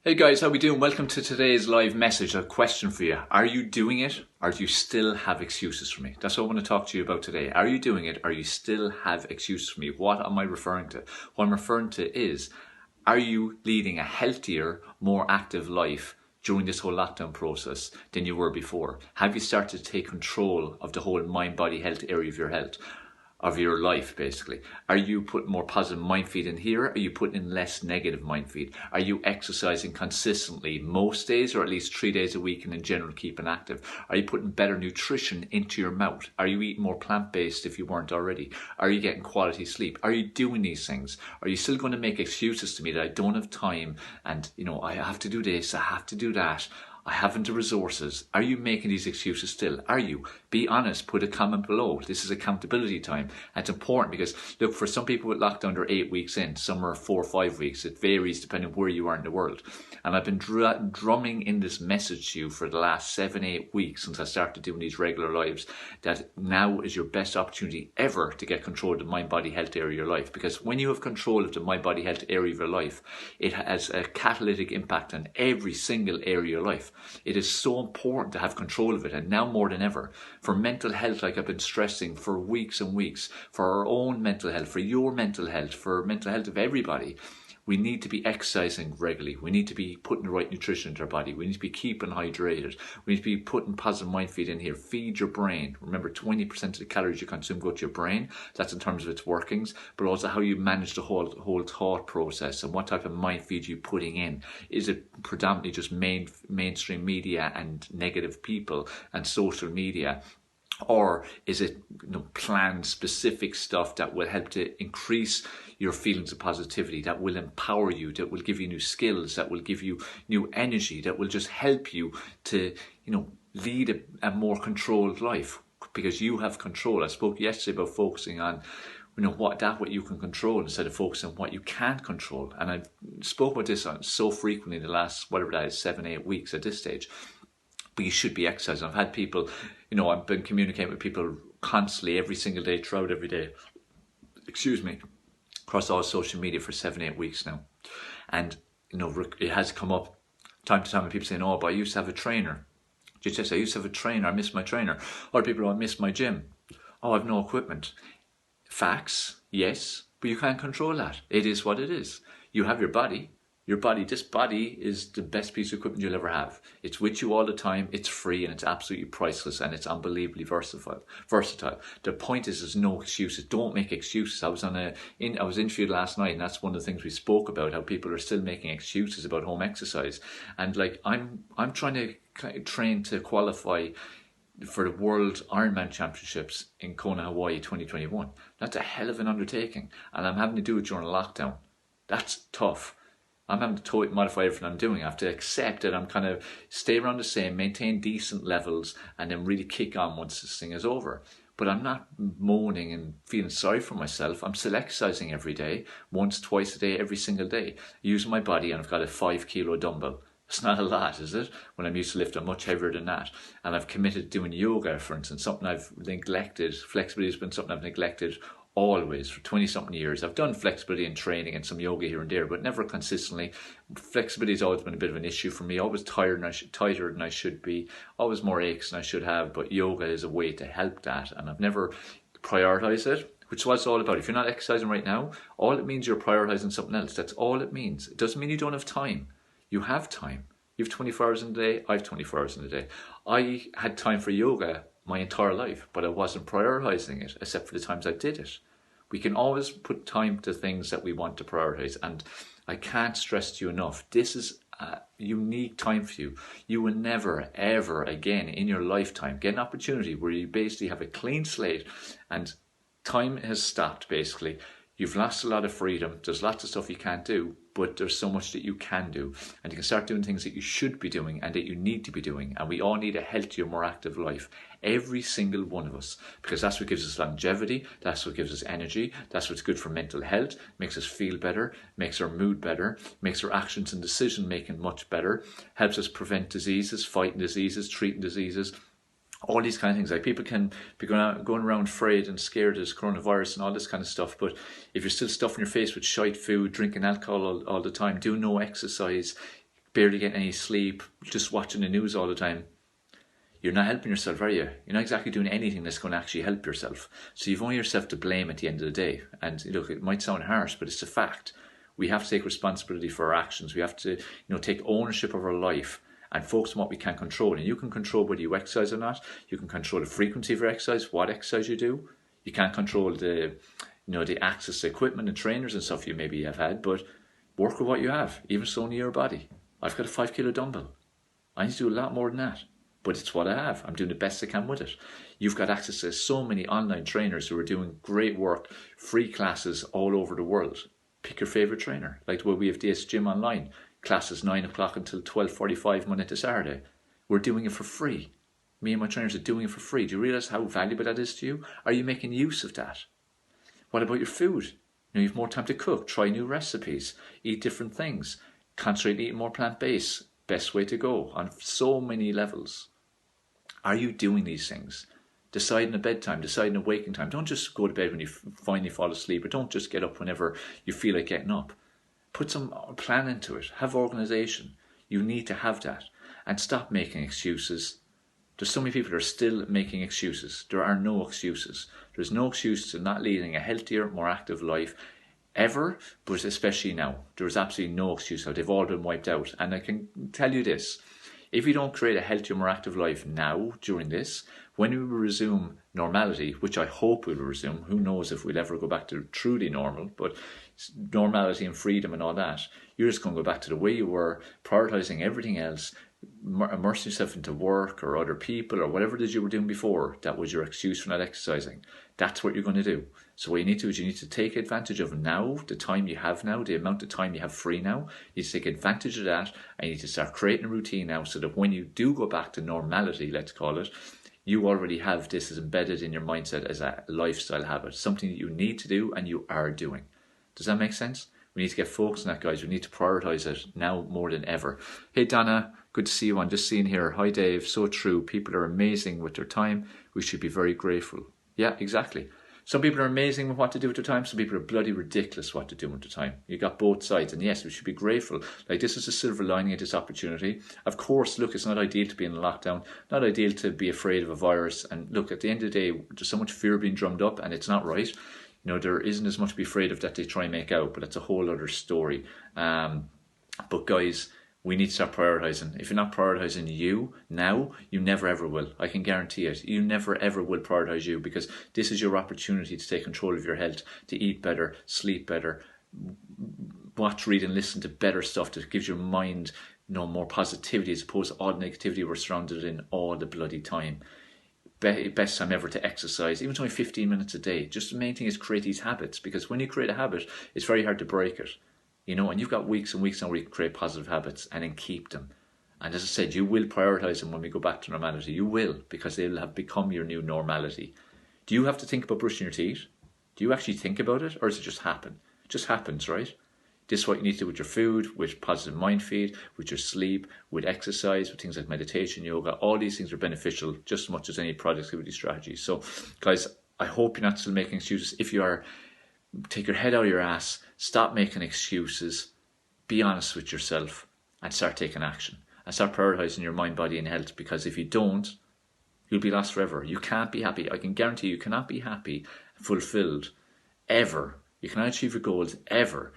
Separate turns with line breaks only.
Hey guys, how we doing? Welcome to today's live message. A question for you. Are you doing it or do you still have excuses for me? That's what I want to talk to you about today. Are you doing it or you still have excuses for me? What am I referring to? What I'm referring to is, are you leading a healthier, more active life during this whole lockdown process than you were before? Have you started to take control of the whole mind, body, health area of your health? Of your life, basically. Are you putting more positive mind feed in here? Are you putting in less negative mind feed? Are you exercising consistently most days or at least 3 days a week and in general keeping active? Are you putting better nutrition into your mouth? Are you eating more plant-based if you weren't already? Are you getting quality sleep? Are you doing these things? Are you still going to make excuses to me that I don't have time and, I have to do this, I have to do that? I haven't the resources. Are you making these excuses still? Are you? Be honest, put a comment below. This is accountability time. And it's important because, look, for some people with lockdown, they're 8 weeks in. Some are 4 or 5 weeks. It varies depending on where you are in the world. And I've been drumming in this message to you for the last 7, 8 weeks since I started doing these regular lives, that now is your best opportunity ever to get control of the mind, body, health area of your life. Because when you have control of the mind, body, health area of your life, it has a catalytic impact on every single area of your life. It is so important to have control of it, and now more than ever. For mental health, like I've been stressing for weeks and weeks, for our own mental health, for your mental health, for mental health of everybody, we need to be exercising regularly. We need to be putting the right nutrition into our body. We need to be keeping hydrated. We need to be putting positive mind feed in here. Feed your brain. Remember, 20% of the calories you consume go to your brain. That's in terms of its workings, but also how you manage the whole thought process and what type of mind feed you're putting in. Is it predominantly just mainstream media and negative people and social media? Or is it planned specific stuff that will help to increase your feelings of positivity, that will empower you, that will give you new skills, that will give you new energy, that will just help you to, lead a more controlled life because you have control. I spoke yesterday about focusing on what you can control instead of focusing on what you can't control. And I spoke about this so frequently in the last, 7, 8 weeks at this stage. But you should be exercising. I've had people, I've been communicating with people constantly every single day, throughout every day, across all social media for 7, 8 weeks now. And, it has come up time to time and people saying, oh, but I used to have a trainer. Just I used to have a trainer, I miss my trainer. Other people, I miss my gym. Oh, I have no equipment. Facts, yes, but you can't control that. It is what it is. You have your body. This body is the best piece of equipment you'll ever have. It's with you all the time, it's free, and it's absolutely priceless, and it's unbelievably versatile. The point is, there's no excuses. Don't make excuses. I was interviewed last night, and that's one of the things we spoke about, how people are still making excuses about home exercise. And I'm trying to train to qualify for the World Ironman Championships in Kona, Hawaii 2021. That's a hell of an undertaking, and I'm having to do it during lockdown. That's tough. I'm having to modify everything I'm doing. I have to accept that I'm kind of stay around the same, maintain decent levels, and then really kick on once this thing is over. But I'm not moaning and feeling sorry for myself. I'm still exercising every day, once, twice a day, every single day. Using my body, and I've got a 5-kilo dumbbell. It's not a lot, is it? When I'm used to lifting much heavier than that. And I've committed to doing yoga, for instance, something I've neglected. Flexibility has been something I've neglected always for 20-something years. I've done flexibility and training and some yoga here and there, but never consistently. Flexibility has always been a bit of an issue for me. Always tighter than I should be. Always more aches than I should have. But yoga is a way to help that, and I've never prioritized it, which is what it's all about. If you're not exercising right now, all it means you're prioritizing something else. That's all it means. It doesn't mean you don't have time. You have time. You have 24 hours in a day. I have 24 hours in a day. I had time for yoga my entire life, but I wasn't prioritizing it except for the times I did it. We can always put time to things that we want to prioritize, and I can't stress to you enough, this is a unique time for you. You will never, ever again in your lifetime get an opportunity where you basically have a clean slate and time has stopped basically. You've lost a lot of freedom. There's lots of stuff you can't do, but there's so much that you can do. And you can start doing things that you should be doing and that you need to be doing. And we all need a healthier, more active life. Every single one of us. Because that's what gives us longevity. That's what gives us energy. That's what's good for mental health. Makes us feel better. Makes our mood better. Makes our actions and decision making much better. Helps us prevent diseases, fighting diseases, treating diseases. All these kind of things. Like people can be going around afraid and scared of coronavirus and all this kind of stuff, but if you're still stuffing your face with shite food, drinking alcohol all the time, doing no exercise, barely getting any sleep, just watching the news all the time, you're not helping yourself, are you? You're not exactly doing anything that's going to actually help yourself. So you've only yourself to blame at the end of the day. And look, it might sound harsh, but it's a fact. We have to take responsibility for our actions. We have to, take ownership of our life and focus on what we can control. And you can control whether you exercise or not. You can control the frequency of your exercise, what exercise you do. You can't control the access to equipment and trainers and stuff you maybe have had, but work with what you have, even so in your body. I've got a 5 kilo dumbbell. I need to do a lot more than that, but it's what I have. I'm doing the best I can with it. You've got access to so many online trainers who are doing great work, free classes all over the world. Pick your favourite trainer. Like the way we have DS Gym online, classes 9 o'clock until 12:45 Monday to Saturday. We're doing it for free. Me and my trainers are doing it for free. Do you realise how valuable that is to you? Are you making use of that? What about your food? You have more time to cook, try new recipes, eat different things, concentrate on eating more plant-based. Best way to go on so many levels. Are you doing these things? Deciding a bedtime, deciding a waking time. Don't just go to bed when you finally fall asleep, or don't just get up whenever you feel like getting up. Put some plan into it. Have organisation. You need to have that. And stop making excuses. There's so many people that are still making excuses. There are no excuses. There's no excuse to not leading a healthier, more active life ever, but especially now. There is absolutely no excuse now. They've all been wiped out. And I can tell you this, if you don't create a healthier, more active life now during this, when we resume normality, which I hope we'll resume, who knows if we'll ever go back to truly normal, but normality and freedom and all that, you're just going to go back to the way you were, prioritising everything else, immerse yourself into work or other people or whatever it is you were doing before that was your excuse for not exercising. That's what you're going to do. So what you need to do is you need to take advantage of now, the time you have now, the amount of time you have free now. You need to take advantage of that, and you need to start creating a routine now so that when you do go back to normality, let's call it, you already have this as embedded in your mindset as a lifestyle habit, something that you need to do and you are doing. Does that make sense? We need to get focused on that, guys. We need to prioritise it now more than ever. Hey, Donna, good to see you. I'm just seeing here. Hi, Dave. So true. People are amazing with their time. We should be very grateful. Yeah, exactly. Some people are amazing with what to do with their time. Some people are bloody ridiculous what to do with their time. You got both sides. And yes, we should be grateful. Like, this is a silver lining of this opportunity. Of course, look, it's not ideal to be in a lockdown. Not ideal to be afraid of a virus. And look, at the end of the day, there's so much fear being drummed up and it's not right. There isn't as much to be afraid of that they try and make out, but that's a whole other story. But guys, we need to start prioritising. If you're not prioritising you now, you never ever will. I can guarantee it. You never ever will prioritise you, because this is your opportunity to take control of your health, to eat better, sleep better, watch, read and listen to better stuff that gives your mind more positivity as opposed to all the negativity we're surrounded in all the bloody time. Best time ever to exercise, even 15 minutes a day. Just the main thing is create these habits, because when you create a habit, it's very hard to break it. And you've got weeks and weeks now where you can create positive habits and then keep them. And as I said, you will prioritise them when we go back to normality. You will, because they'll have become your new normality. Do you have to think about brushing your teeth? Do you actually think about it, or does it just happen? It just happens, right? This is what you need to do with your food, with positive mind feed, with your sleep, with exercise, with things like meditation, yoga. All these things are beneficial just as much as any productivity strategy. So, guys, I hope you're not still making excuses. If you are, take your head out of your ass, stop making excuses, be honest with yourself, and start taking action. And start prioritising your mind, body, and health, because if you don't, you'll be lost forever. You can't be happy. I can guarantee you cannot be happy, fulfilled, ever. You cannot achieve your goals ever